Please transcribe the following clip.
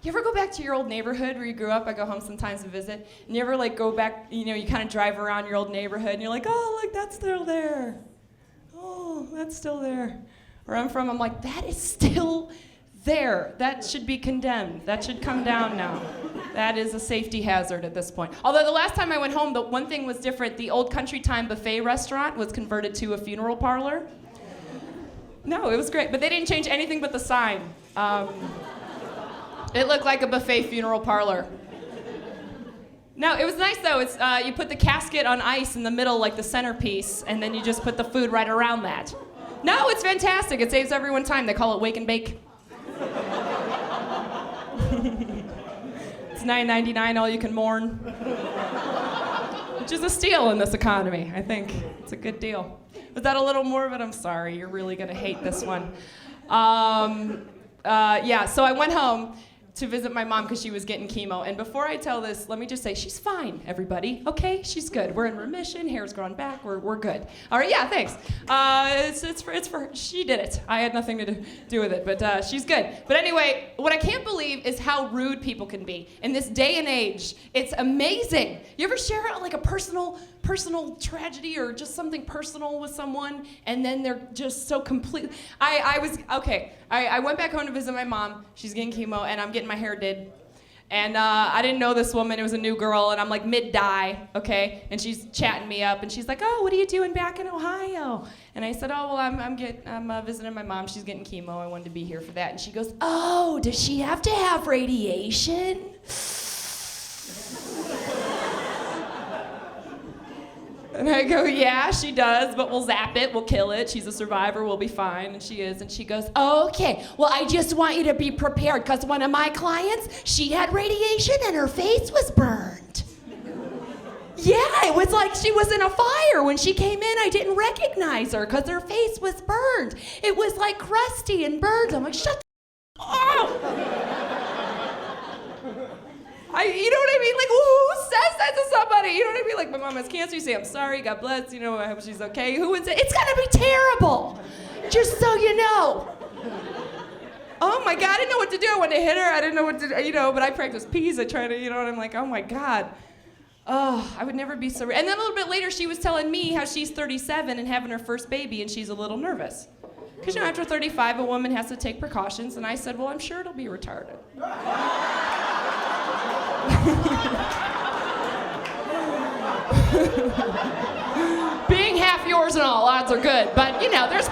You ever go back to your old neighborhood where you grew up? I go home sometimes to visit. And you ever go back, you kind of drive around your old neighborhood and you're like, oh, look, that's still there. Oh, that's still there. Where I'm from, I'm like, that is still there. That should be condemned. That should come down now. That is a safety hazard at this point. Although the last time I went home, the one thing was different. The old Country Time buffet restaurant was converted to a funeral parlor. No, it was great, but they didn't change anything but the sign. It looked like a buffet funeral parlor. No, it was nice though. It's you put the casket on ice in the middle, like the centerpiece, and then you just put the food right around that. No, it's fantastic. It saves everyone time. They call it wake and bake. It's $9.99, all you can mourn. Which is a steal in this economy, I think. It's a good deal. Was that a little morbid? I'm sorry. You're really gonna hate this one. So I went home to visit my mom because she was getting chemo. And before I tell this, let me just say she's fine, everybody. Okay, she's good. We're in remission. Hair's grown back. We're good. All right, yeah, thanks. It's for her. She did it. I had nothing to do with it, but she's good. But anyway, what I can't believe is how rude people can be in this day and age. It's amazing. You ever share like a personal tragedy or just something personal with someone, and then they're just so complete. I went back home to visit my mom. She's getting chemo, and I'm getting my hair did. And I didn't know this woman. It was a new girl, and I'm like mid-dye, okay? And she's chatting me up, and she's like, oh, what are you doing back in Ohio? And I said, oh, well, I'm visiting my mom. She's getting chemo. I wanted to be here for that. And she goes, oh, does she have to have radiation? And I go, yeah, she does, but we'll zap it, we'll kill it. She's a survivor, we'll be fine, and she is. And she goes, okay, well, I just want you to be prepared, because one of my clients, she had radiation and her face was burned. Yeah, it was like she was in a fire. When she came in, I didn't recognize her, because her face was burned. It was like crusty and burned. I'm like, shut the you know what I mean? Like, who says that to somebody? You know what I mean? Like, my mom has cancer. You say, I'm sorry, God bless, I hope she's okay. Who would say, it's gonna be terrible, just so you know. Oh my God, I didn't know what to do. I wanted to hit her. I didn't know what to do, but I practice peas. I try to, and I'm like, oh my God. Oh, I would never be so. And then a little bit later, she was telling me how she's 37 and having her first baby, and she's a little nervous. Because, after 35, a woman has to take precautions. And I said, well, I'm sure it'll be retarded. Being half yours and all, odds are good. But, there's